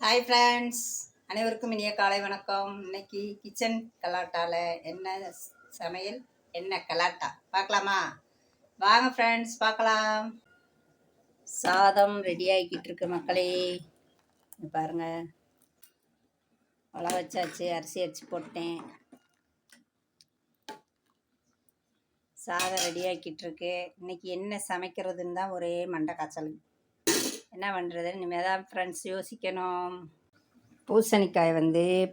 Hi friends, அனைவருக்கும் இனிய காலை வணக்கம். இன்னைக்கு கிச்சன் கலாட்டாவில் என்ன சமையல், என்ன கலாட்டா பார்க்கலாமா? வாங்க ஃப்ரெண்ட்ஸ் பார்க்கலாம். சாதம் ரெடி ஆகிக்கிட்டு இருக்கு மக்களே. பாருங்க, வள வச்சாச்சு, அரிசி அரிச்சு போட்டேன். சாதம் ரெடி ஆகிக்கிட்டு இருக்கு. இன்னைக்கு என்ன சமைக்கிறதுன்னு தான் ஒரே மண்டை காய்ச்சல். என்ன பண்ணுறதுன்னு இனிமேல் தான் ஃப்ரெண்ட்ஸ் யோசிக்கணும். பூசணிக்காய்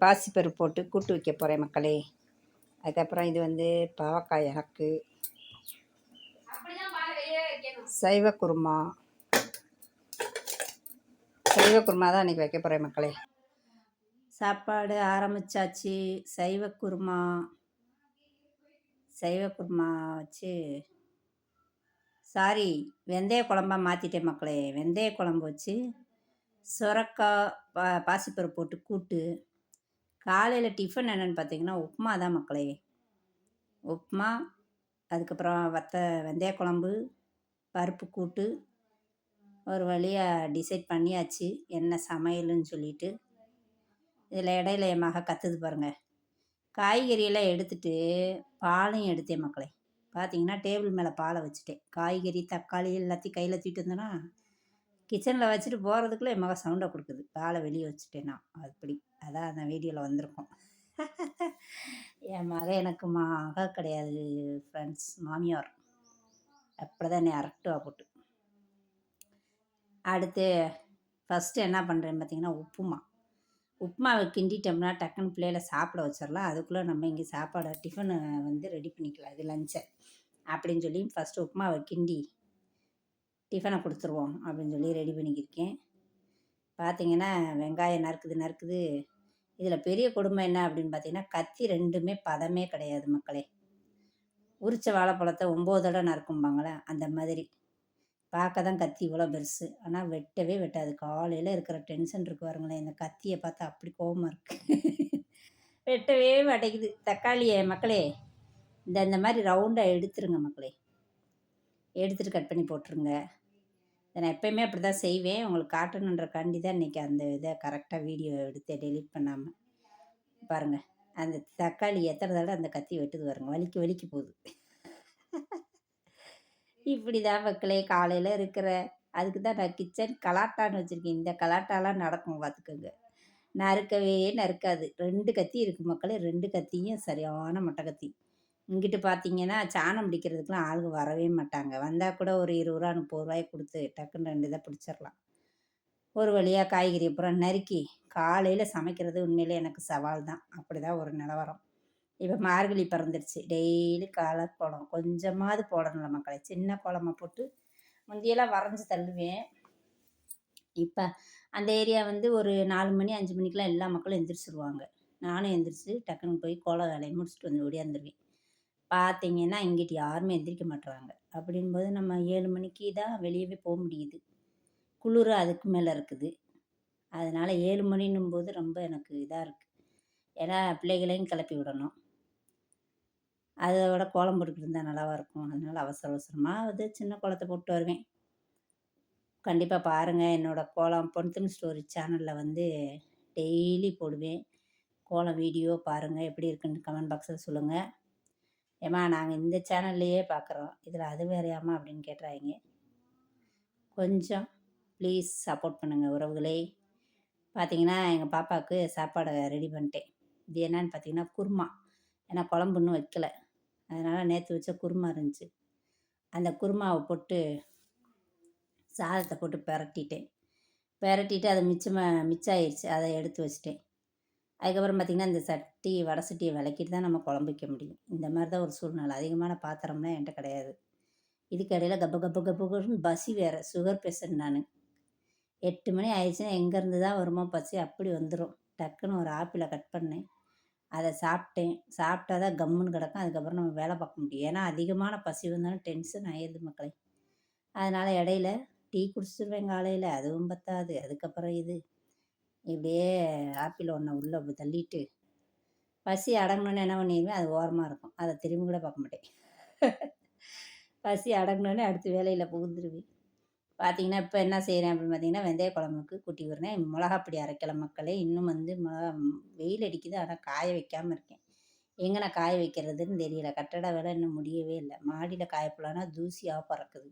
பாசிப்பருப்பு போட்டு கூட்டு வைக்க போகிறேன் மக்களே. அதுக்கப்புறம் இது பாவக்காய் எனக்கு சைவ குருமா தான் இன்றைக்கி வைக்க போகிறேன் மக்களே. சாப்பாடு ஆரம்பித்தாச்சு. சைவ குருமா வச்சு வெந்தய குழம்பா மாற்றிட்டேன் மக்களே. வெந்தய குழம்பு வச்சு சுரக்காய் பாசிப்பருப்பு போட்டு கூட்டு. காலையில் டிஃபன் என்னென்னு பார்த்தீங்கன்னா உப்புமா தான் மக்களே. உப்புமா, அதுக்கப்புறம் வெந்தய குழம்பு, பருப்பு கூட்டு. ஒரு வழியாக டிசைட் பண்ணியாச்சு என்ன சமையல்னு சொல்லிட்டு. இதில் இடையில என் மக கற்றுது பாருங்கள். காய்கறியெல்லாம் எடுத்துட்டு பாலையும் எடுத்தேன் மக்களே. பார்த்தீங்கன்னா டேபிள் மேலே பாலை வச்சுட்டேன். காய்கறி தக்காளி எல்லாத்தையும் கையில் தூக்கிட்டு வந்தேன்னா கிச்சனில் வச்சுட்டு போகிறதுக்குள்ளே என் மக சவுண்டை கொடுக்குது. பாலை வெளியே வச்சுட்டேன் நான். அப்படி அதான் அந்த வீடியோவில் வந்திருக்கோம். என் மக எனக்கு மக கிடையாது ஃப்ரெண்ட்ஸ், மாமியார். அப்படி தான் என்னை அரட்டுவா போட்டு. அடுத்து ஃபஸ்ட்டு என்ன பண்ணுறேன்னு பார்த்தீங்கன்னா உப்புமாவை கிண்டிட்டோம்னா டக்குன்னு பிள்ளைகளை சாப்பிட வச்சிடலாம். அதுக்குள்ளே நம்ம இங்கே சாப்பாடை டிஃபனை ரெடி பண்ணிக்கலாம். இது லஞ்சை அப்படின்னு சொல்லி ஃபஸ்ட்டு உப்புமாவை கிண்டி டிஃபனை கொடுத்துருவோம் அப்படின்னு சொல்லி ரெடி பண்ணிக்கிருக்கேன். பார்த்திங்கன்னா வெங்காயம் நறுக்குது. இதில் பெரிய கொடுமை என்ன அப்படின்னு பார்த்தீங்கன்னா கத்தி ரெண்டுமே பதமே கிடையாது மக்களே. உரிச்ச வாழைப்பழத்தை 9 தடவை நறுக்கும்பாங்களே அந்த மாதிரி. பார்க்க தான் கத்தி இவ்வளோ பெருசு, ஆனால் வெட்டவே வெட்டாது. காலையில் இருக்கிற டென்ஷன் இருக்கு பாருங்களேன். இந்த கத்தியை பார்த்தா அப்படி கோபமாக இருக்குது. வெட்டவே மாட்டேங்குது. தக்காளியை மக்களே இந்த மாதிரி ரவுண்டாக எடுத்துருங்க மக்களே. எடுத்துகிட்டு கட் பண்ணி போட்டுருங்க. நான் எப்போயுமே அப்படி தான் செய்வேன். உங்களுக்கு காட்டணுன்றக்காண்டி தான் இன்றைக்கி அந்த இதை கரெக்டாக வீடியோ எடுத்து டெலீட் பண்ணாமல். பாருங்கள், அந்த தக்காளி எத்தனை தடவை அந்த கத்தி வெட்டுது பாருங்க. வலிக்கு போகுது. இப்படி தான் மக்களே காலையில் இருக்கிற. அதுக்கு தான் நான் கிச்சன் கலாட்டான்னு வச்சுருக்கேன். இந்த கலாட்டாலாம் நடக்கும் பார்த்துக்கோங்க. நறுக்காது. 2 கத்தி இருக்குது மக்களே. 2 கத்தியும் சரியான மொட்டை கத்தி. இங்கிட்டு பார்த்தீங்கன்னா சாணம் பிடிக்கிறதுக்குலாம் ஆளுங்க வரவே மாட்டாங்க. வந்தால் கூட ஒரு 20 ரூபா 30 ரூபாய் கொடுத்து டக்குன்னு 2 இதை பிடிச்சிடலாம். ஒரு வழியாக காய்கறி அப்புறம் நறுக்கி காலையில் சமைக்கிறது உண்மையிலே எனக்கு சவால் தான். அப்படி தான் ஒரு நிலவரம். இப்போ மார்கழி பிறந்துருச்சு. டெய்லி கலர் கோலம் கொஞ்சமாவது போடணும்ல மக்களை. சின்ன கோலமாக போட்டு முந்தியெல்லாம் வரைஞ்சி தள்ளுவேன். இப்போ அந்த ஏரியா ஒரு 4 மணி 5 மணிக்கெலாம் எல்லா மக்களும் எந்திரிச்சிருவாங்க. நானும் எந்திரிச்சு டக்குன்னு போய் கோல வேலையை முடிச்சுட்டு ஓடியாந்துருவேன். பார்த்தீங்கன்னா இங்கிட்டு யாருமே எந்திரிக்க மாட்டுறாங்க. அப்படின்போது நம்ம 7 மணிக்கு தான் வெளியவே போக முடியுது. குளிர் அதுக்கு மேலே இருக்குது. அதனால் 7 மணின்னும்போது ரொம்ப எனக்கு இதாக இருக்குது. ஏன்னா பிள்ளைகளையும் கிளப்பி விடணும். அதோட கோலம் போட்டுக்கிட்டு இருந்தால் நல்லாவா இருக்கும். அதனால் அவசரமாக சின்ன கோலத்தை போட்டு வருவேன். கண்டிப்பாக பாருங்கள். என்னோடய கோலம் பொன்தும் ஸ்டோரி சேனலில் டெய்லி போடுவேன். கோலம் வீடியோ பாருங்கள். எப்படி இருக்குன்னு கமெண்ட் பாக்ஸில் சொல்லுங்கள். ஏம்மா நாங்கள் இந்த சேனல்லையே பார்க்குறோம், இதில் அது வேறையாம்மா அப்படின்னு கேட்டுறாங்க. கொஞ்சம் ப்ளீஸ் சப்போர்ட் பண்ணுங்கள் உறவுகளே. பார்த்திங்கன்னா எங்கள் பாப்பாவுக்கு சாப்பாடை ரெடி பண்ணிட்டேன். இது என்னன்னு பார்த்தீங்கன்னா குருமா. ஏன்னா குழம்பு இன்னும் வைக்கலை. அதனால் நேற்று வச்ச குருமா இருந்துச்சு. அந்த குருமாவை போட்டு சாதத்தை போட்டு பெரட்டிட்டு அது மிச்சாயிருச்சு. அதை எடுத்து வச்சிட்டேன். அதுக்கப்புறம் பார்த்திங்கன்னா இந்த வடை சட்டியை விளக்கிட்டு தான் நம்ம குழம்பு வைக்க முடியும். இந்த மாதிரி தான் ஒரு சூழ்நிலை. அதிகமான பாத்திரம்லாம் என்கிட்ட கிடையாது. இதுக்கு இடையில் கப்புன்னு பசி வேறு. சுகர் பேஷண்ட் நான். 8 மணி ஆயிடுச்சுன்னா எங்கேருந்து தான் வருமோ பசி அப்படி வந்துடும். டக்குன்னு ஒரு ஆப்பிளை கட் பண்ணேன். அதை சாப்பிட்டேன். சாப்பிட்டா தான் கம்முன்னு கிடக்கும். அதுக்கப்புறம் நம்ம வேலை பார்க்க முடியும். ஏன்னா அதிகமான பசி வந்தாலும் டென்ஷன் ஆயிடுது மக்களே. அதனால் இடையில டீ குடிச்சிடுவேன் காலையில். அதுவும் பத்தாது. அதுக்கப்புறம் இப்படியே ஆப்பிள் ஒன்றை உள்ளே தள்ளிட்டு பசி அடங்கணுன்னு என்ன பண்ணிடுவேன். அது ஓரமாக இருக்கும். அதை திரும்பி கூட பார்க்க மாட்டேன். பசி அடங்கணுன்னு அடுத்து வேலையில் புகுந்துருவேன். பார்த்தீங்கன்னா, இப்ப என்ன செய்றேன் அப்படின்னு பார்த்தீங்கன்னா, வெந்தய குழம்புக்கு கூட்டி விடுறேன். மிளகா பொடி அரைக்கல மக்களே. இன்னும் வந்து வெயில் அடிக்குது. ஆனா காய வைக்காம இருக்கேன். எங்கன காய வைக்கிறதுன்னு தெரியல. கட்டட வேலை இன்னும் முடியவே இல்ல. மாடியில காய போடலான்னா தூசியா பறக்குது.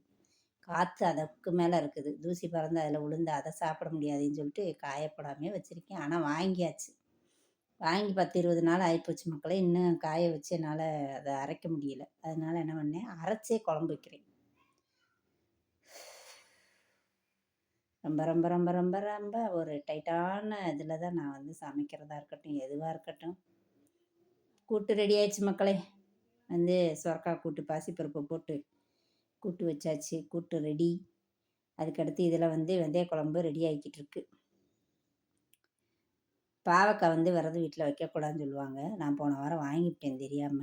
காத்து அதுக்கு மேல இருக்குது. தூசி பறந்து அதில விழுந்து அத சாப்பிட முடியாதுன்னு சொல்லிட்டு காய போடாமயே வச்சிருக்கேன். ஆனா வாங்கியாச்சு. வாங்கி 10, 20 நாள் ஆயிப்போச்சு மக்களே. இன்னும் காய வச்சு என்னால அத அரைக்க முடியல. அதனால என்ன பண்ணேன், அரைச்சே குழம்பு வைக்கிறேன். ரொம்ப ரொம்ப ரொம்ப ரொம்ப ரொம்ப ஒரு டைட்டான இதில தான் நான் வந்து சமைக்கிறதா இருக்கட்டும், எதுவா இருக்கட்டும். கூட்டு ரெடி ஆயிடுச்சு மக்களே. வந்து சொரக்கா கூட்டு, பாசிப்பருப்பு போட்டு கூட்டு வச்சாச்சு. கூட்டு ரெடி. அதுக்கடுத்து இதில வந்து வெந்தய குழம்பு ரெடி ஆகிக்கிட்டு இருக்கு. பாவக்காய் வந்து விரத வீட்ல வைக்கக்கூடாதுன்னு சொல்லுவாங்க. நான் போன வாரம் வாங்கிவிட்டேன் தெரியாம.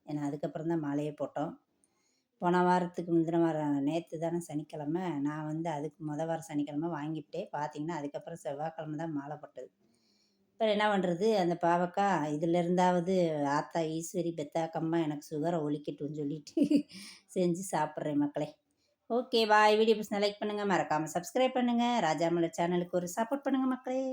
ஏன்னா அதுக்கப்புறம் தான் மாலையே போட்டோம். போன வாரத்துக்கு முந்தின வாரம் நேத்து தானே சனிக்கிழமை. நான் வந்து அதுக்கு வாரம் சனிக்கிழமை வாங்கிவிட்டேன். பார்த்தீங்கன்னா, அதுக்கப்புறம் செவ்வாய்க்கிழமை தான் மாலை போட்டது. அப்புறம் என்ன பண்ணுறது, அந்த பாவக்காய் இதில இருந்தாவது ஆத்தா ஈஸ்வரி பெத்தாக்கம்மா எனக்கு சுகரை ஒழிக்கட்டும்னு சொல்லிட்டு செஞ்சு சாப்பிட்றேன் மக்களே. Okay bye. வீடியோ பிடிச்சிருந்தா லைக் பண்ணுங்க. மறக்காம சப்ஸ்கிரைப் பண்ணுங்க. ராஜா மலர் சேனலுக்கு ஒரு சப்போர்ட் பண்ணுங்க மக்களே.